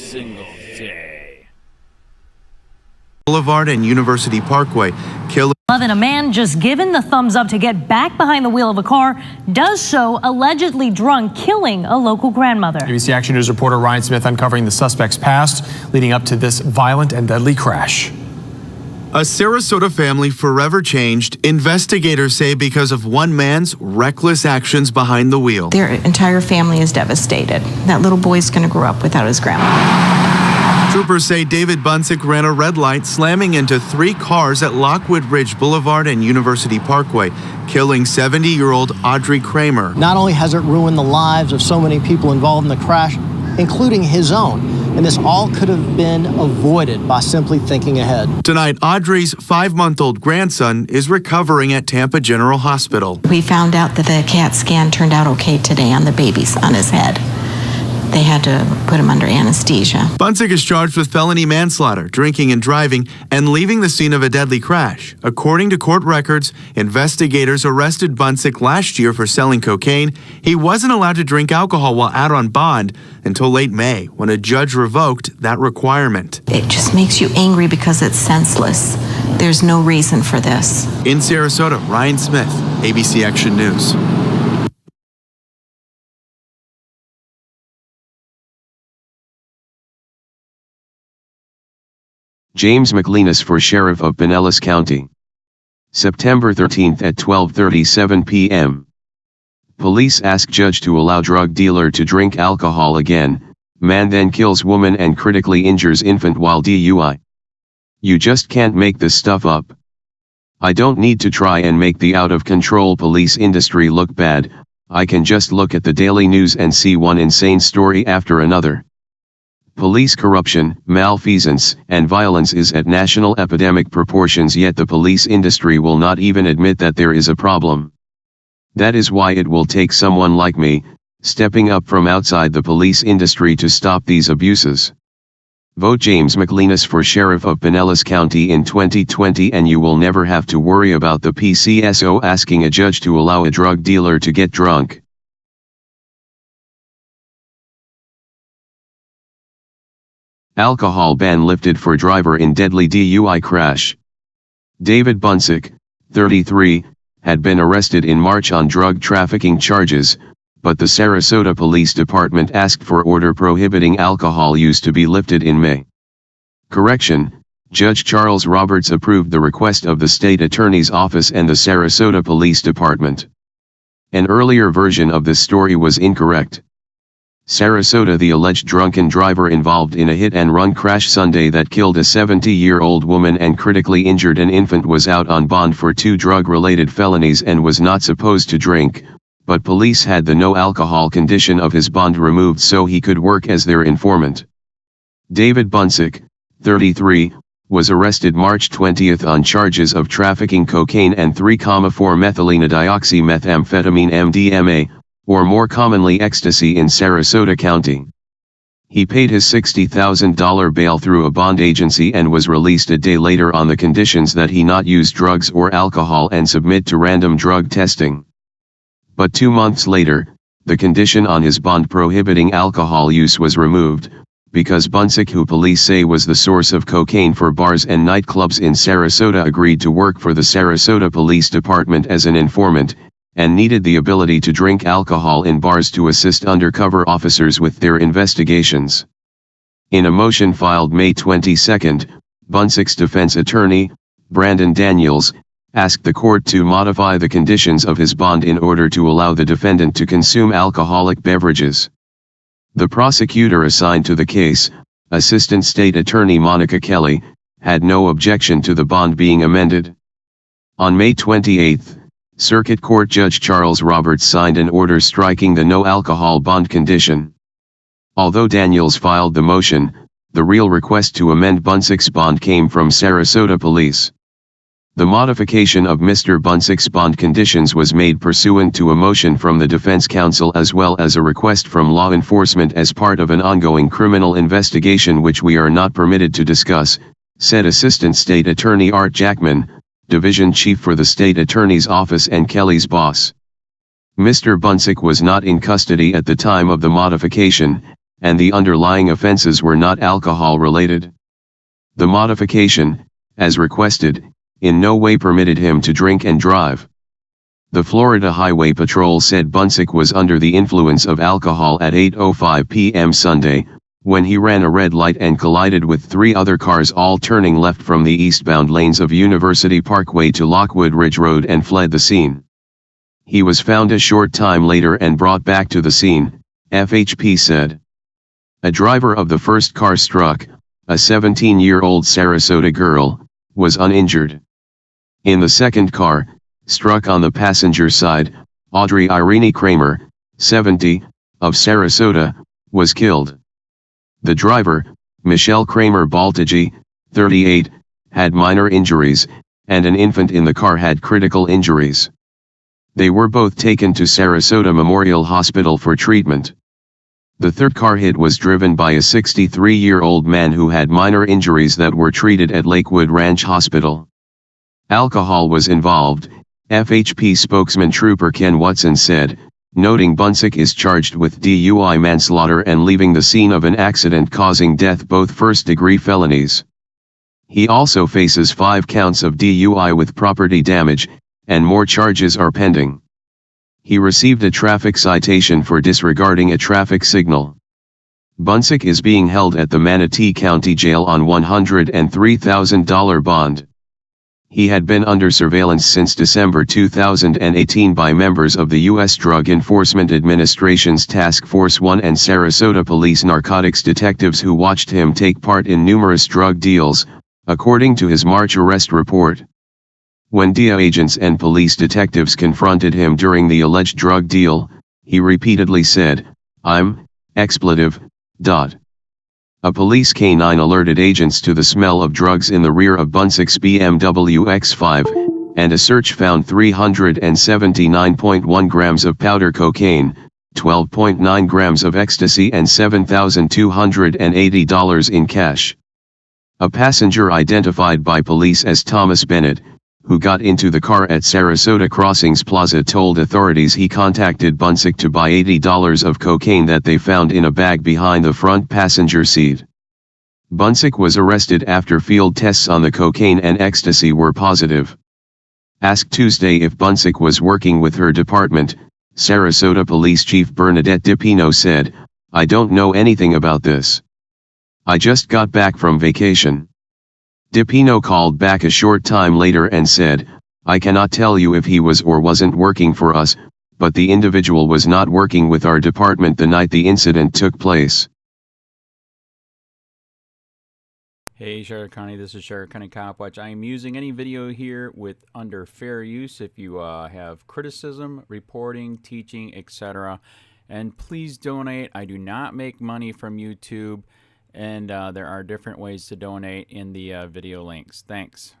single day. Boulevard and University Parkway killed. A man just given the thumbs up to get back behind the wheel of a car does so allegedly drunk, killing a local grandmother. ABC Action News reporter Ryan Smith uncovering the suspect's past leading up to this violent and deadly crash. A Sarasota family forever changed, investigators say, because of one man's reckless actions behind the wheel. Their entire family is devastated. That little boy's going to grow up without his grandma. Troopers say David Bunsick ran a red light, slamming into 3 cars at Lockwood Ridge Boulevard and University Parkway, killing 70-year-old Audrey Kramer. Not only has it ruined the lives of so many people involved in the crash, including his own, and this all could have been avoided by simply thinking ahead. Tonight, Audrey's 5-month-old grandson is recovering at Tampa General Hospital. We found out that the CAT scan turned out okay today on the baby's on his head. They had to put him under anesthesia. Bunsick is charged with felony manslaughter, drinking and driving, and leaving the scene of a deadly crash. According to court records, investigators arrested Bunsick last year for selling cocaine. He wasn't allowed to drink alcohol while out on bond until late May, when a judge revoked that requirement. It just makes you angry because it's senseless. There's no reason for this. In Sarasota, Ryan Smith, ABC Action News. James McLenis for Sheriff of Pinellas County. September 13th at 12:37 p.m. Police ask judge to allow drug dealer to drink alcohol again. Man then kills woman and critically injures infant while DUI. You just can't make this stuff up. I don't need to try and make the out-of-control police industry look bad. I can just look at the daily news and see one insane story after another. Police corruption, malfeasance, and violence is at national epidemic proportions, yet the police industry will not even admit that there is a problem. That is why it will take someone like me, stepping up from outside the police industry to stop these abuses. Vote James McLenis for Sheriff of Pinellas County in 2020 and you will never have to worry about the PCSO asking a judge to allow a drug dealer to get drunk. Alcohol ban lifted for driver in deadly DUI crash. David Bunsick, 33, had been arrested in March on drug trafficking charges, but the Sarasota Police Department asked for order prohibiting alcohol use to be lifted in May. Correction, Judge Charles Roberts approved the request of the State Attorney's Office and the Sarasota Police Department. An earlier version of this story was incorrect. Sarasota: the alleged drunken driver involved in a hit-and-run crash Sunday that killed a 70-year-old woman and critically injured an infant was out on bond for 2 drug-related felonies and was not supposed to drink, but police had the no alcohol condition of his bond removed so he could work as their informant. David Bunsick, 33, was arrested March 20 on charges of trafficking cocaine and 3,4-methylenedioxymethamphetamine MDMA, or more commonly ecstasy, in Sarasota County. He paid his $60,000 bail through a bond agency and was released a day later on the conditions that he not use drugs or alcohol and submit to random drug testing. But 2 months later, the condition on his bond prohibiting alcohol use was removed, because Bunsick, who police say was the source of cocaine for bars and nightclubs in Sarasota, agreed to work for the Sarasota Police Department as an informant, and needed the ability to drink alcohol in bars to assist undercover officers with their investigations. In a motion filed May 22, Bunsick's defense attorney, Brandon Daniels, asked the court to modify the conditions of his bond in order to allow the defendant to consume alcoholic beverages. The prosecutor assigned to the case, Assistant State Attorney Monica Kelly, had no objection to the bond being amended. On May 28, Circuit Court Judge Charles Roberts signed an order striking the no alcohol bond condition. Although Daniels filed the motion, the real request to amend Bunsick's bond came from Sarasota Police. The modification of Mr. Bunsick's bond conditions was made pursuant to a motion from the defense counsel as well as a request from law enforcement as part of an ongoing criminal investigation which we are not permitted to discuss, said Assistant State Attorney Art Jackman, Division Chief for the State Attorney's Office and Kelly's boss. Mr. Bunsick was not in custody at the time of the modification, and the underlying offenses were not alcohol-related. The modification, as requested, in no way permitted him to drink and drive. The Florida Highway Patrol said Bunsick was under the influence of alcohol at 8:05 p.m. Sunday, when he ran a red light and collided with 3 other cars all turning left from the eastbound lanes of University Parkway to Lockwood Ridge Road and fled the scene. He was found a short time later and brought back to the scene, FHP said. A driver of the first car struck, a 17-year-old Sarasota girl, was uninjured. In the second car, struck on the passenger side, Audrey Irene Kramer, 70, of Sarasota, was killed. The driver, Michelle Kramer Baltaji, 38, had minor injuries, and an infant in the car had critical injuries. They were both taken to Sarasota Memorial Hospital for treatment. The third car hit was driven by a 63-year-old man who had minor injuries that were treated at Lakewood Ranch Hospital. Alcohol was involved, FHP spokesman Trooper Ken Watson said, noting Bunsick is charged with DUI manslaughter and leaving the scene of an accident causing death, both first-degree felonies. He also faces 5 counts of DUI with property damage, and more charges are pending. He received a traffic citation for disregarding a traffic signal. Bunsick is being held at the Manatee County Jail on $103,000 bond. He had been under surveillance since December 2018 by members of the U.S. Drug Enforcement Administration's Task Force 1 and Sarasota Police narcotics detectives who watched him take part in numerous drug deals, according to his March arrest report. When DEA agents and police detectives confronted him during the alleged drug deal, he repeatedly said, "I'm expletive." A police canine alerted agents to the smell of drugs in the rear of Bunsick's BMW X5, and a search found 379.1 grams of powder cocaine, 12.9 grams of ecstasy and $7,280 in cash. A passenger identified by police as Thomas Bennett, who got into the car at Sarasota Crossings Plaza, told authorities he contacted Bunsick to buy $80 of cocaine that they found in a bag behind the front passenger seat. Bunsick was arrested after field tests on the cocaine and ecstasy were positive. Asked Tuesday if Bunsick was working with her department, Sarasota Police Chief Bernadette DiPino said, "I don't know anything about this. I just got back from vacation." DiPino called back a short time later and said, "I cannot tell you if he was or wasn't working for us, but the individual was not working with our department the night the incident took place." Hey Sheriff County, this is Sheriff County COPWATCH. I am using any video here with under fair use if you have criticism, reporting, teaching, etc. And please donate. I do not make money from YouTube. And there are different ways to donate in the video links. Thanks.